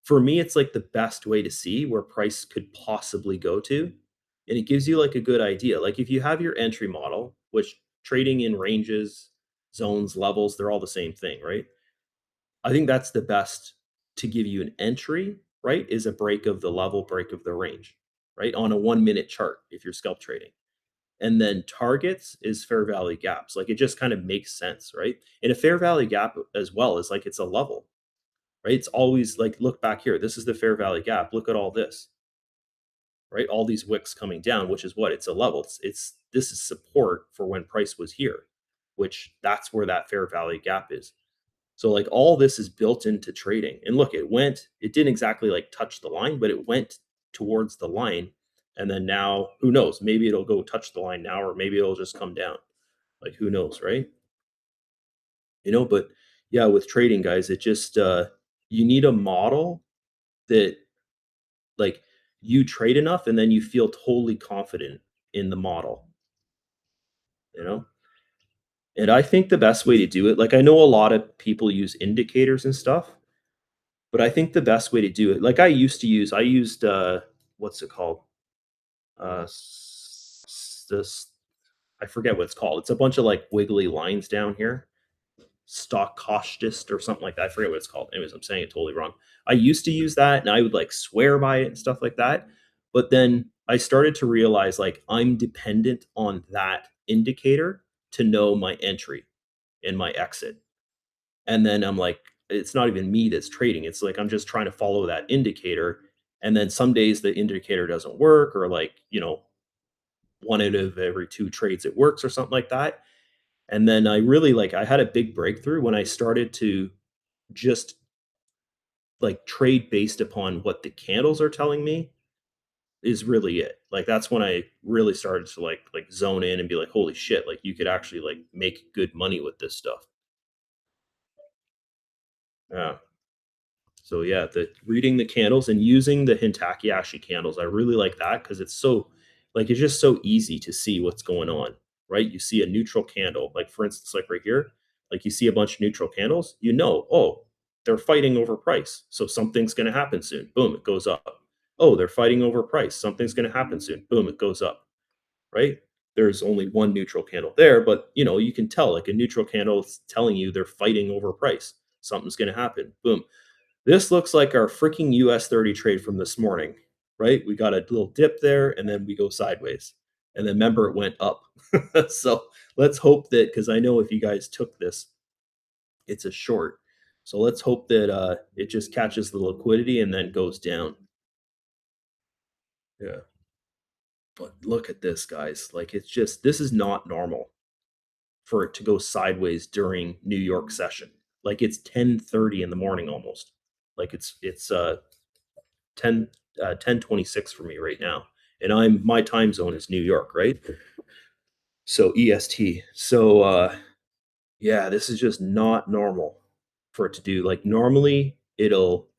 for me, it's like the best way to see where price could possibly go to. And it gives you like a good idea. Like if you have your entry model, which trading in ranges, zones, levels, they're all the same thing, right? I think that's the best to give you an entry, right? Is a break of the level, break of the range, right? On a 1 minute chart if you're scalp trading. And then targets is fair value gaps. Like it just kind of makes sense, right? And a fair value gap as well is like it's a level, right? It's always like look back here. This is the fair value gap. Look at all this, right? All these wicks coming down, which is what it's a level. It's this is support for when price was here, which that's where that fair value gap is. So like all this is built into trading. And look, it didn't exactly like touch the line, but it went towards the line. And then now, who knows? Maybe it'll go touch the line now, or maybe it'll just come down. Like who knows, right? But yeah, with trading, guys, it just you need a model that like you trade enough and then you feel totally confident in the model, you know? And I think the best way to do it, like I know a lot of people use indicators and stuff, but I think the best way to do it, like I used what's it called? This I forget what it's called. It's a bunch of like wiggly lines down here. Stochasticist or something like that. I forget what it's called. Anyways, I'm saying it totally wrong. I used to use that and I would like swear by it and stuff like that. But then I started to realize like I'm dependent on that indicator to know my entry and my exit. And then I'm like, it's not even me that's trading. It's like I'm just trying to follow that indicator. And then some days the indicator doesn't work, or like, one out of every 2 trades it works or something like that. And then I really like I had a big breakthrough when I started to just like trade based upon what the candles are telling me is really it. Like that's when I really started to like zone in and be like, holy shit, like you could actually like make good money with this stuff. Yeah. So yeah, the reading the candles and using the Hintakeyashi candles, I really like that because it's so like it's just so easy to see what's going on. right? You see a neutral candle, like for instance, like right here, like you see a bunch of neutral candles, oh, they're fighting over price. So something's going to happen soon. Boom, it goes up. Oh, they're fighting over price. Something's going to happen soon. Boom, it goes up, right? There's only one neutral candle there, but you can tell like a neutral candle is telling you they're fighting over price. Something's going to happen. Boom. This looks like our freaking US 30 trade from this morning, right? We got a little dip there and then we go sideways. And then remember it went up. So let's hope that because I know if you guys took this, it's a short. So let's hope that it just catches the liquidity and then goes down. Yeah. But look at this, guys. Like it's just this is not normal for it to go sideways during New York session. Like it's 10:30 in the morning almost. Like it's 10 10:26 for me right now. And my time zone is New York, right? So EST. So yeah, this is just not normal for it to do. Like normally it'll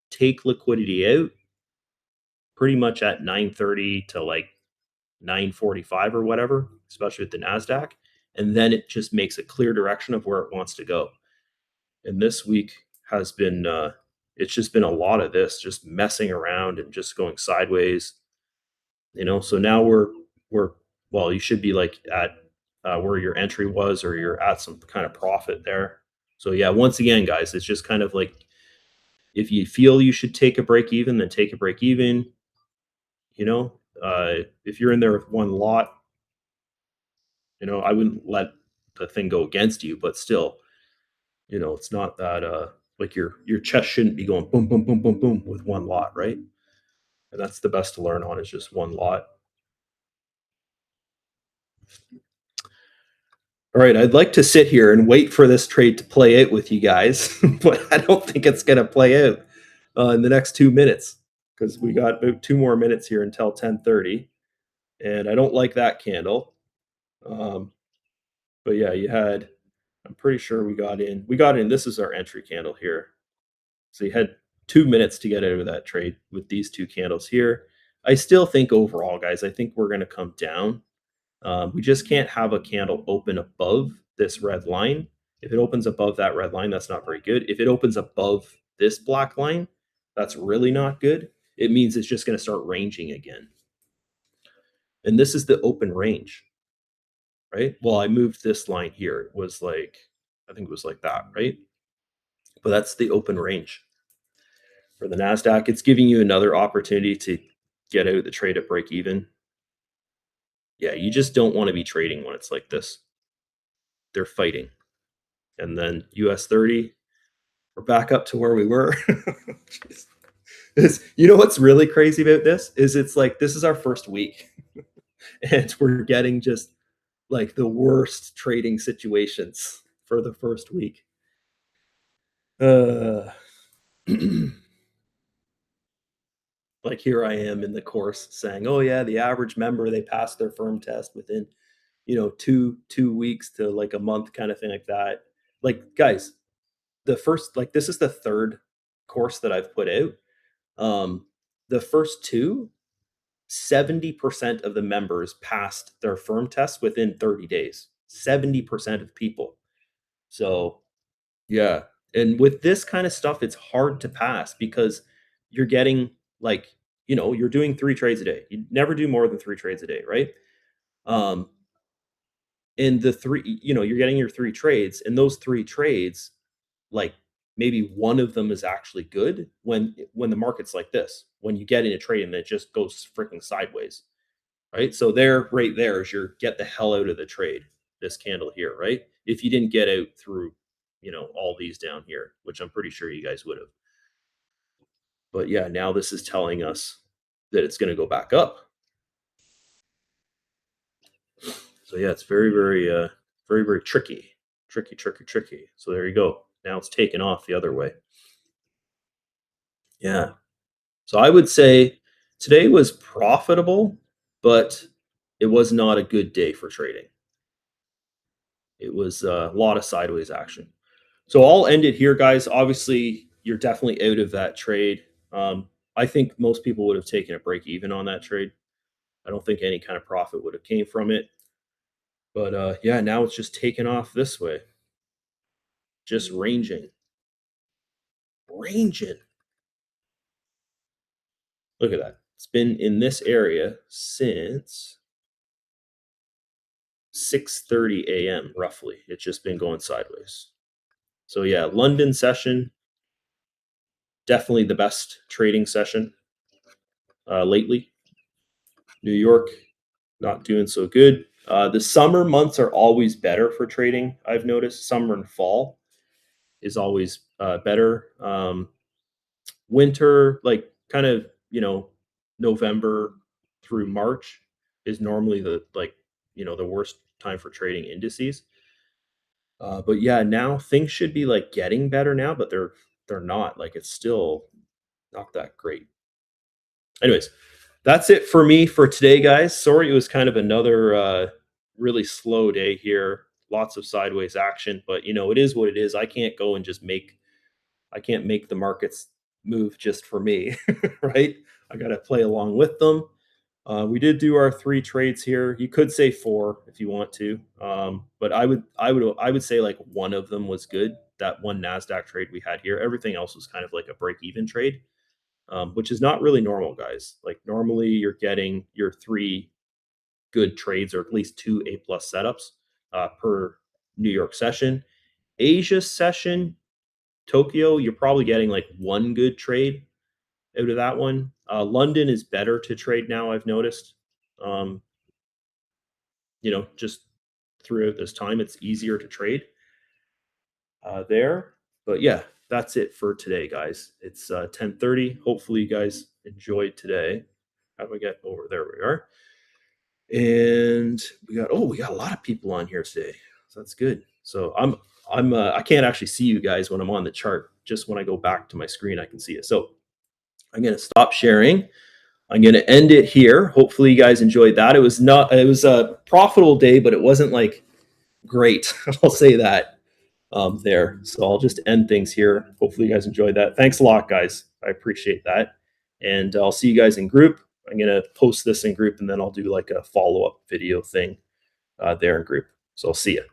take liquidity out pretty much at 9:30 to like 9:45 or whatever, especially with the Nasdaq, and then it just makes a clear direction of where it wants to go. And this week has been it's just been a lot of this just messing around and just going sideways. So now we're well, you should be like at where your entry was, or you're at some kind of profit there. So yeah, once again, guys, it's just kind of like if you feel you should take a break even, then take a break even. you know if you're in there with one lot, I wouldn't let the thing go against you, but still, it's not that like your chest shouldn't be going boom boom boom boom boom with one lot, right? And that's the best to learn on, is just one lot. All right, I'd like to sit here and wait for this trade to play out with you guys, but I don't think it's going to play out in the next 2 minutes, because we got about 2 more minutes here until 10:30, and I don't like that candle. Um, but yeah, I'm pretty sure we got in. We got in. This is our entry candle here. So you had 2 minutes to get out of that trade with these two candles here. I still think overall, guys, I think we're going to come down. We just can't have a candle open above this red line. If it opens above that red line, that's not very good. If it opens above this black line, that's really not good. It means it's just going to start ranging again. And this is the open range, right? Well, I moved this line here. It was like, I think it was like that, right? But that's the open range for the NASDAQ. It's giving you another opportunity to get out the trade at break even. Yeah, you just don't want to be trading when it's like this. They're fighting. And then US 30, we're back up to where we were. What's really crazy about this is it's like this is our first week and we're getting just like the worst trading situations for the first week. Uh like here I am in the course saying, "Oh yeah, the average member, they passed their firm test within, 2 weeks to like a month," kind of thing like that. Like guys, the first like this is the third course that I've put out. Um the first two, 70% of the members passed their firm tests within 30 days. 70% of people. So, yeah. And with this kind of stuff, it's hard to pass because you're getting like, you're doing 3 trades a day. You never do more than 3 trades a day, right? Um, and the three, you're getting your 3 trades, and those 3 trades, like maybe one of them is actually good when the market's like this. When you get in a trade and it just goes freaking sideways, right? So there, right there is your get the hell out of the trade. This candle here, right? If you didn't get out through, all these down here, which I'm pretty sure you guys would have. But yeah, now this is telling us that it's going to go back up. So yeah, it's very, very, very, very tricky, tricky, tricky, tricky. So there you go. Now it's taken off the other way. Yeah. So I would say today was profitable, but it was not a good day for trading. It was a lot of sideways action. So I'll end it here, guys. Obviously, you're definitely out of that trade. I think most people would have taken a break even on that trade. I don't think any kind of profit would have came from it. But yeah, now it's just taking off this way, just ranging. Look at that. It's been in this area since 6:30 a.m. roughly. It's just been going sideways. So yeah, London session definitely the best trading session lately. New York not doing so good. The summer months are always better for trading. I've noticed summer and fall is always better. Winter, like kind of November through March, is normally the worst time for trading indices. But yeah, now things should be like getting better now, but they're not. Like it's still not that great. Anyways, that's it for me for today, guys. Sorry, it was kind of another really slow day here. Lots of sideways action, but it is what it is. I can't go and just I can't make the markets move just for me, right? I got to play along with them. We did do our three trades here. You could say four if you want to, but I would say like one of them was good. That one Nasdaq trade we had here. Everything else was kind of like a break even trade, which is not really normal, guys. Like normally you're getting your three good trades or at least two A plus setups per New York session. Asia session, Tokyo, you're probably getting like one good trade out of that one. London is better to trade now, I've noticed. Um, just throughout this time, it's easier to trade there. But yeah, that's it for today, guys. It's 10:30. Hopefully, you guys enjoyed today. How do we get over there? We are, and we got a lot of people on here today, so that's good. So I can't actually see you guys when I'm on the chart. Just when I go back to my screen, I can see it. So I'm gonna stop sharing. I'm going to end it here. Hopefully you guys enjoyed that. It was a profitable day, but it wasn't like great. I'll say that there. So I'll just end things here. Hopefully you guys enjoyed that. Thanks a lot, guys. I appreciate that. And I'll see you guys in group. I'm going to post this in group and then I'll do like a follow-up video thing there in group. So I'll see you.